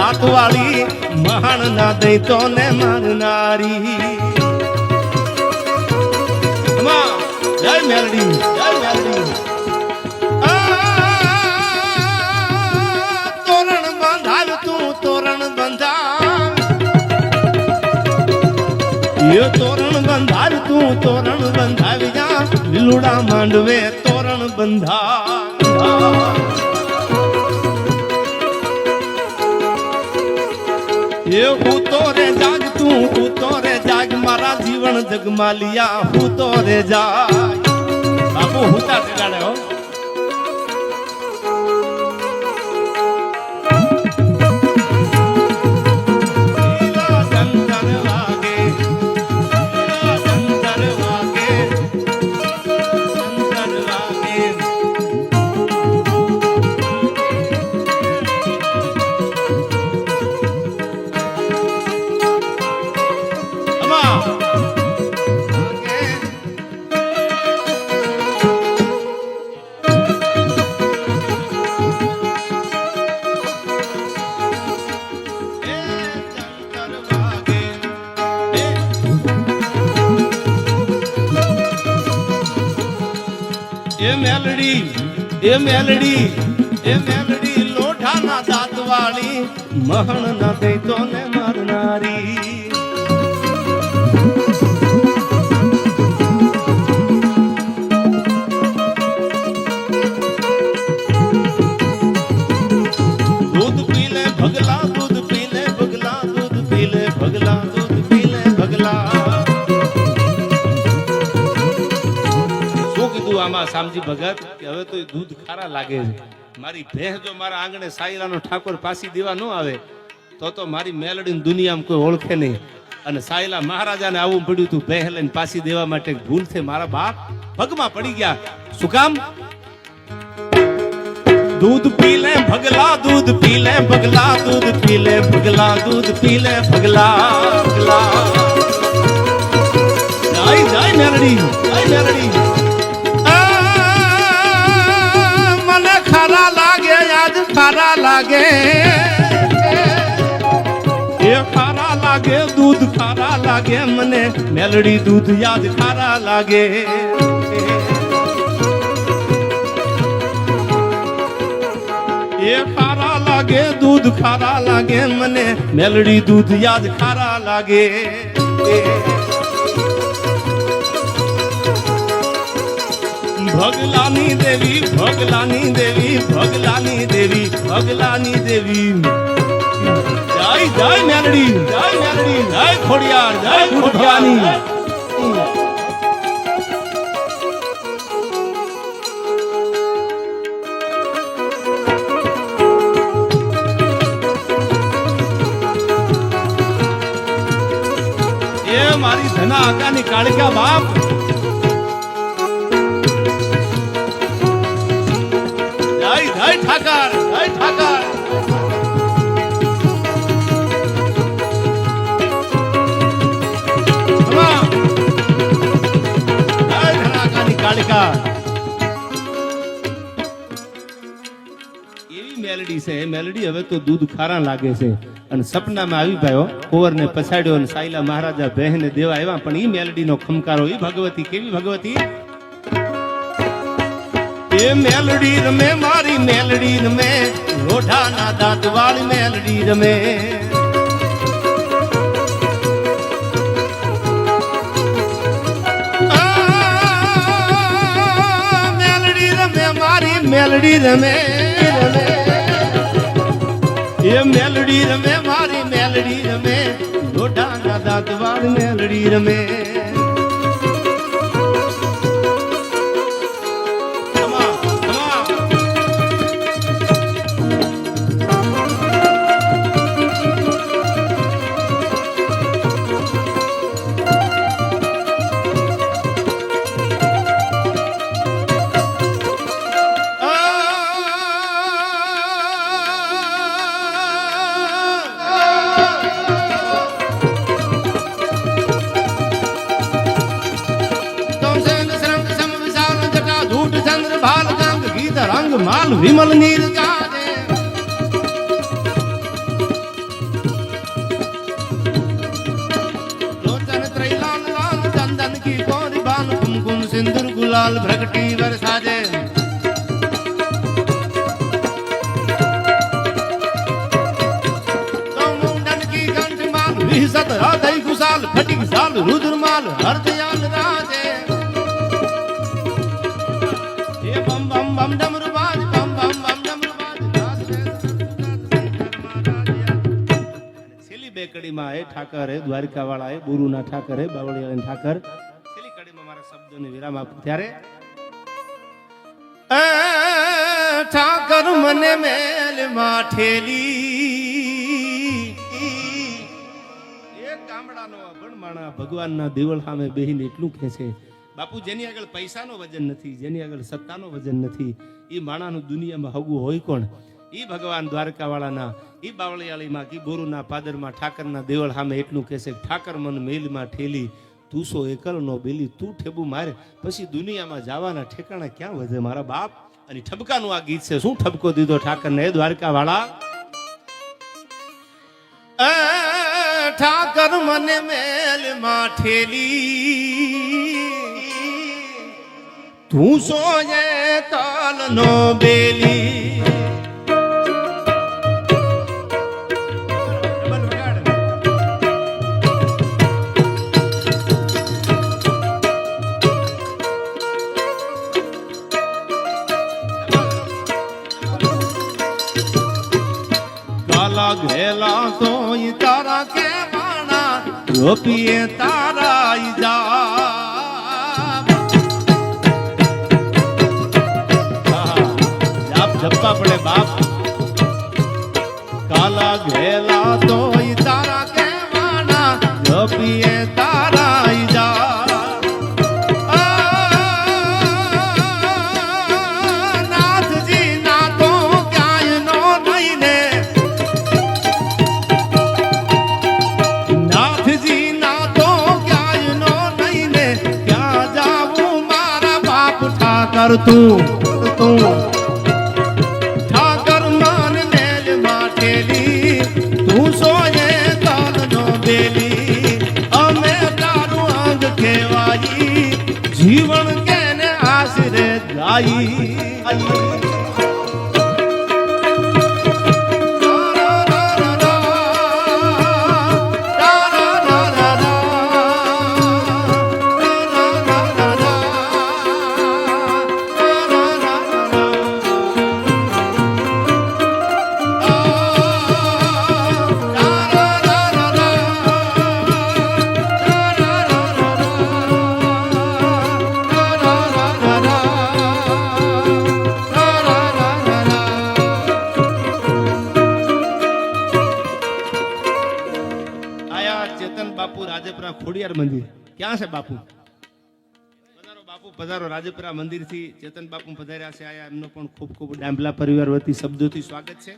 દાંત વાળી મહાન ના દઈ તો ને મારનારી જય મેલડી જય મેલડી તોરણ બંધાવ તું તોરણ બંધાવ એ તોરણ બંધાવ તું તોરણ બંધાવી જા લીલુડા માંડવે તોરણ બંધાવ એ હું તો રે જાગ તું તો રે જાગ મારા જીવન જગમાલિયા હું તો રે જાગ બાપુ હુતા જગાડે હો એ મેલડી લોઢાના દાંત વાળી મહણ ના દઈ તો ને મારનારી દૂધ પીલે ભગલા દૂધ પીલે ભગલા દૂધ પીલે ભગલા દૂધ પીલે ભગલા શું કીધું આમાં શામજી ભગત કે હવે તો દૂધ ખારા લાગે છે મારી ભેંસ જો મારા આંગણે સાયલાનો ઠાકોર પાસી દેવા ન આવે તો મારી મેલડીની દુનિયામાં કોઈ ઓળખે નહીં અને સાયલા મહારાજાને આવું પડ્યું તું ભેંસ લઈને પાસી દેવા માટે ભૂલ થઈ મારા બાપ પગમાં પડી ગયા શું કામ दूध पी ले भगला दूध पी ले भगला दूध पी ले भगला दूध पी ले भगला भगला जाय जाय मेलडी મને ખારા લાગે યાદ ખારા લાગે એ ખારા લાગે દૂધ ખારા લાગે મને મેલડી દૂધ યાદ ખારા લાગે એ ખારા લાગે દૂધ ખારા લાગે મને મેલડી દૂધ યાદ ખારા લાગે ભગલાની દેવી ભગલાની દેવી ભગલાની દેવી ભગલાની દેવી જય જય મેલડી જય ખોડિયાર જય ખોડિયાની મારી ધના આકાની કાળિકા બાપ જય જય ઠાકર જય ઠાકર જય ધના આકાની કાળિકા એવી મેલડી છે એ મેલડી હવે તો દૂધ ખારા લાગે છે અને સપનામાં આવી ભાઈઓ કુંવરને પછાડ્યો અને સાયલા મહારાજા બહેને દેવા આવ્યા પણ ઈ મેલડીનો ખમકારો ઈ ભગવતી કેવી ભગવતી એ મેલડી રમે મારી મેલડી રમે લોઢાના દાંત વાળી મેલડી રમે મેલડી રમે મારી મેલડી રમે એ મેલડી રમે મારી મેલડી રમે લોઢાના દાંત વાળી મેલડી રમે રંગ માલ વિમલ નીર ગાજે गुलाल भ्रगटी वरसाजे तो मुंडन की कंठ माल विसत हृदय कुशाल फटिक साल रुद्रमाल हरदयाल राजे ये बम बम बम डमरू बाज बम बम बम डमरू बाज छेली બે કડીમાં એ ઠાકર હે દ્વારકા વાળા હે ગુરુના ઠાકર હે બાવળિયાના ઠાકર છેલ્લી કડીમાં મારા શબ્દોને વિરામ આપું ત્યારે ઠાકર મને મેલ માં ઠેલી એક ગામડાનો અભણમાણા ભગવાનના દેવળ સામે બેહીને એટલું ખેંચે બાપુ જેની આગળ પૈસાનો વજન નથી જેની આગળ સત્તાનો વજન નથી એ માણાનું દુનિયામાં હગું હોય કોણ ઈ ભગવાન દ્વારકાવાળાના ઈ બાવળિયાળીમાં કી બોરુના પાદરમાં ઠાકરના દેવળ સામે એટલું કહેશે ઠાકર મન મેલમાં ઠેલી તું સો એકલ નો બેલી તું ઠેબુ મારે પછી દુનિયામાં જવાના ઠેકાણા ક્યાં વધે મારા બાપ અને ઠબકાનું આ ગીત છે શું ઠબકો દીધો ઠાકરને દ્વારકાવાળા ઠાકર મને મેલમાં ઠેલી તું સો એકલ નો બેલી ઘેલા તો તારા કે માણા રોપીએ તારા જાપ જપ્પા પડે બાપ કાલા ઘેલા તો તારા કે માણા રોપીએ તારા નાથજી ના તો ક્યાંય નો નઈને ઠાકર તું ઠાકર માન મેલ માઠેલી તું સોયે કાલ નો બેલી અમે તારું અંગ કહેવાઈ જીવન કેને આશરે ગાઈ ખોડિયાર મંદિર ક્યાં છે બાપુ પધારો બાપુ પધારો રાજપુરા મંદિર થી ચેતન બાપુ પધાર્યા છે આયા એમનો પણ ખૂબ ખૂબ ડાંભલા પરિવાર વતી શબ્દોથી સ્વાગત છે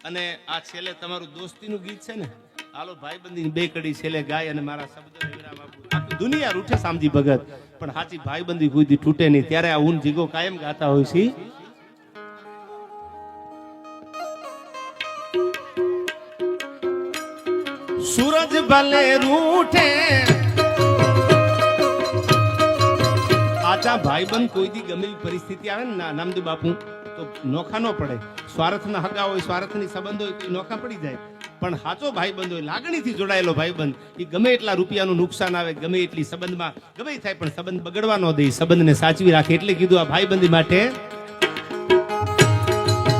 અને આ છેલ્લે તમારું દોસ્તીનું ગીત છે ને હાલો ભાઈબંધીની બે કડી છેલ્લે ગાય અને મારા શબ્દોને વિરામ આપું આખી દુનિયા રૂઠે સામજી ભગત પણ સાચી ભાઈબંધી કોઈ દી તૂટે નહીં ત્યારે આ ઊન જીગો કાયમ ગાતા હોય છે सूरज भले रूठे आचा भाईबंध कोई दी गमेली परिस्थिति आवे ना नामदेव बापू तो नोखा नो पड़े स्वार्थना हगा होय स्वार्थनी संबंध होय तो नोखा पड़ी जाए पण हाचो भाईबंध होय लागणीथी जोडाયેલો ભાઈબંધ ઈ ગમે એટલા રૂપિયાનું નુકસાન આવે ગમે એટલી સંબંધમાં ગમે થાય પણ સંબંધ બગડવા ન દે સંબંધને સાચવી રાખે એટલે કીધું આ ભાઈબંધી માટે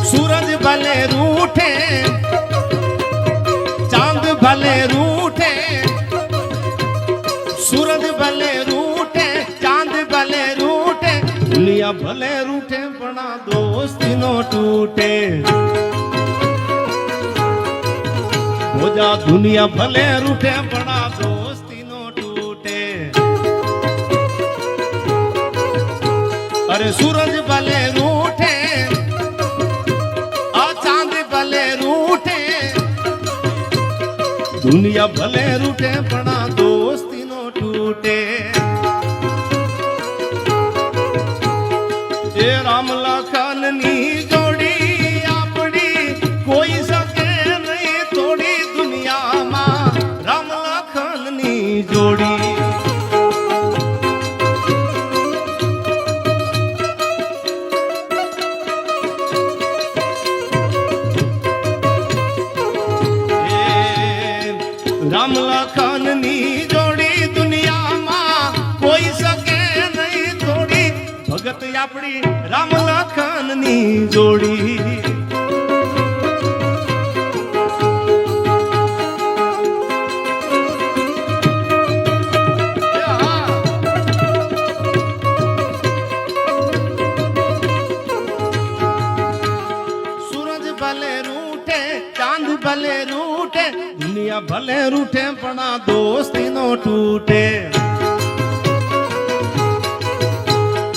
सूरज भले रूठे चांद भले रूठे सूरज भले रूठे चांद भले रूठे दुनिया भले रूठे पण दोस्ती नो टूटे बोजा दुनिया भले रूठे पण दोस्ती नो टूटे अरे सूरज भले रूठे आ चांद भले रूठे दुनिया भले रूठे पण दोस्ती नो टूटे ए राम लखन नी जोड़ी आपड़ी कोई सके नहीं तोड़ी दुनिया में राम लखन नी जोड़ी રામ લખન ની જોડી દુનિયામાં કોઈ શકે નહીં તોડી ભગત આપણી રામ લખન ની જોડી ભલે રૂઠે દુનિયા ભલે રૂઠે પણ આ દોસ્તી નો તૂટે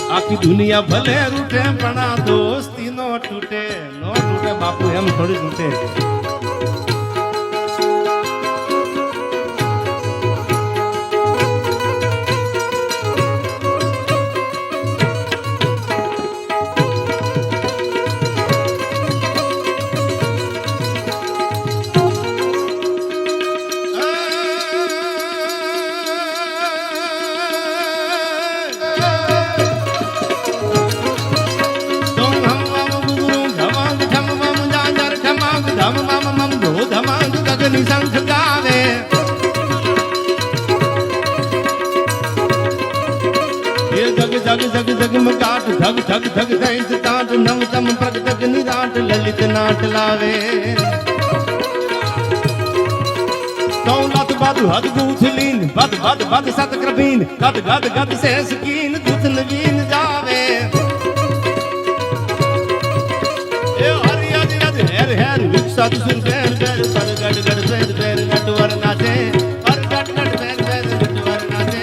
આખી દુનિયા ભલે રૂઠે પણ આ દોસ્તી નો તૂટે બાપુ એમ થોડી તૂટે શંખ ગાવે એ જગ જગ જગ જગ મગાટ ધગ ધગ ધગ દૈત તાટ નવતમ પ્રગટક નિરાટ લલિત નાટ લાવે દૌલત બાદુ હદ ગૂથલીન બદ બદ બદ સત ક્રબીન ગદ ગદ ગદ સે સકીન દુત નવીન જાવે એ હરિ હરિ હરિ હેર હેર વિકસત સુર બેર બેર પર ગડ ગડ બેર બેર નટવર નાચે પર ગડ ગડ બેર બેર નટવર નાચે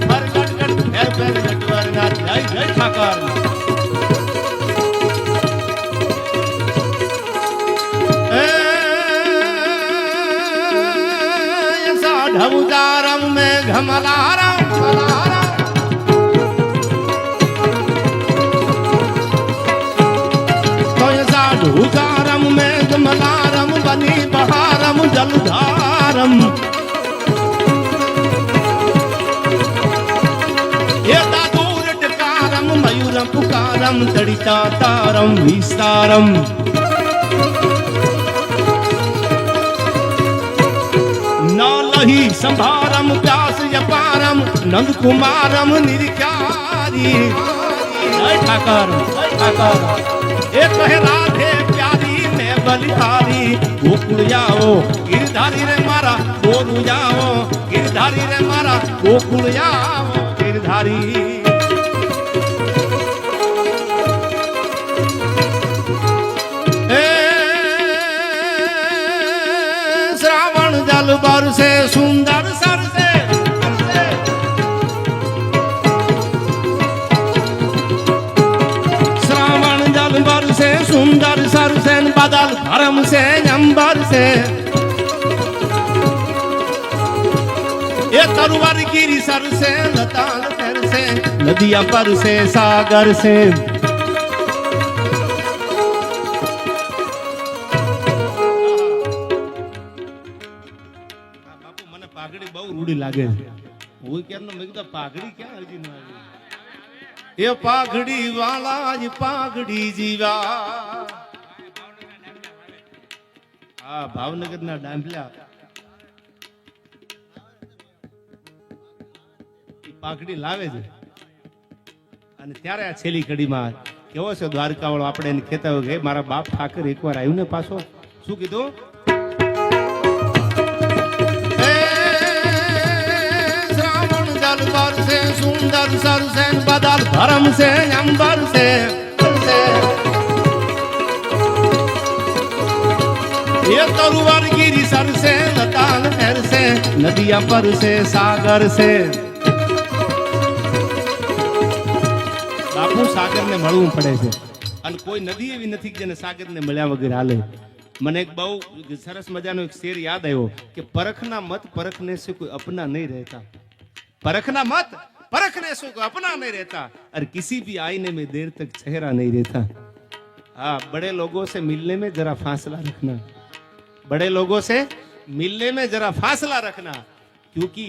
પર ગડ ગડ બેર બેર નટવર નાચે જય જય ઠાકર એ સાધુ તારમ में घमलारम तो ये साधु तारम में घमलारम बनी बहारम जलधारम ये दादूर टकारम मयूरम पुकारम तड़िता तारम विस्तारम नालही संभारम व्यास यपारम नंद कुमारम निरिकारी जय ठाकर एक कहे राधे प्यारी मैं बलिहारी गोकुल जाओ गिरधारी रे मारा गोरु जाओ गिरधारी रे मारा गोकुल जाओ गिरधारी जल बरसे सुंदर सरसे श्रावण जल बरसे सुंदर सरसे बदल धर्म से अंबर से ये तरुवर गिरी सर से लताल कर से नदिया पर से सागर से પાઘડી બહુ રૂડી લાગે છે હું કેમ મેં કીધું પાઘડી ક્યાં હજી ન આવી એ પાઘડી વાલા જ પાઘડી જીવા હા ભાવનગરના ડાંભલા પાઘડી લાવે છે અને ત્યારે આ છેલ્લી કડીમાં કેવો છે દ્વારકા વાળો આપણે એને કહેતા હોય કે મારા બાપ ઠાકર એકવાર આવ્યું ને પાછો શું કીધું से सुंदर सर से बदल धर्म से अंबर से ये तरुवर गिरी सर से लताल नहर से नदिया पर से सागर से बापू सागर ने મળવું પડે છે અને કોઈ નદી એવી નથી કે જેને સાગર ને મળ્યા વગર હાલે મને એક બહુ સરસ મજાનો એક શેર યાદ આવ્યો કે પરખના મત પરખને से कोई अपना नहीं रहता परखना मत परखने से को अपना नहीं रहता और किसी भी आईने में देर तक चेहरा नहीं रहता हाँ बड़े लोगों से मिलने में जरा फासला रखना बड़े लोगों से मिलने में जरा फासला रखना क्योंकि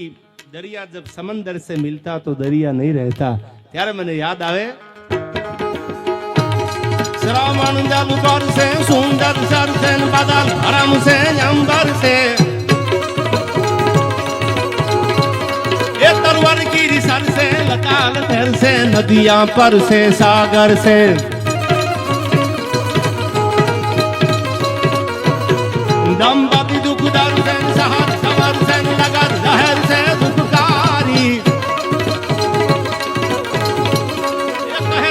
दरिया जब समंदर से मिलता तो दरिया नहीं रहता त्यारे मैंने याद आवे श्रावण जल पर से सुंदर सर से बदल धर्म से अंबर से शहर से नदियां पर से सागर से दंपति दुख दर्शन सहर सवर से नगर शहर से दुखकारी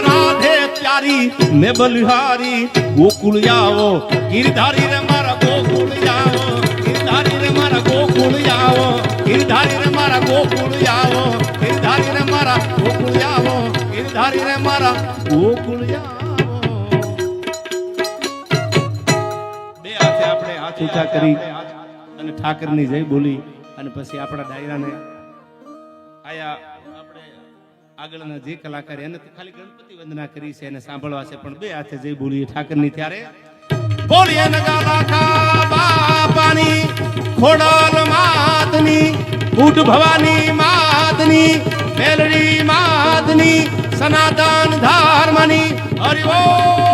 राधे प्यारी मैं बलिहारी गोकुल जाओ गिरधारी रे मारा गोकुल जाओ गिरधारी रे मारा गोकुल जाओ गिरधारी रे मारा गोकुल जाओ गिरधारी रे मारा गोकुल जाओ गिरधारी रे मारा गोकुल जाओ બે હાથે આપણે હાથ ઊંચા કરી અને ઠાકરની જય બોલી અને પછી આપણા ડાયરાને આયા આપણે આગળના જે કલાકાર એને તો ખાલી ગણપતિ વંદના કરી છે એને સાંભળવા છે પણ બે હાથે જય બોલીએ ઠાકરની ત્યારે બોલીએ નગાલા કા બાપાની ખોડલ માતની ઉઠ ભવાની માતની મેલડી માતની સનાતન ધર્મની હરિ બોલ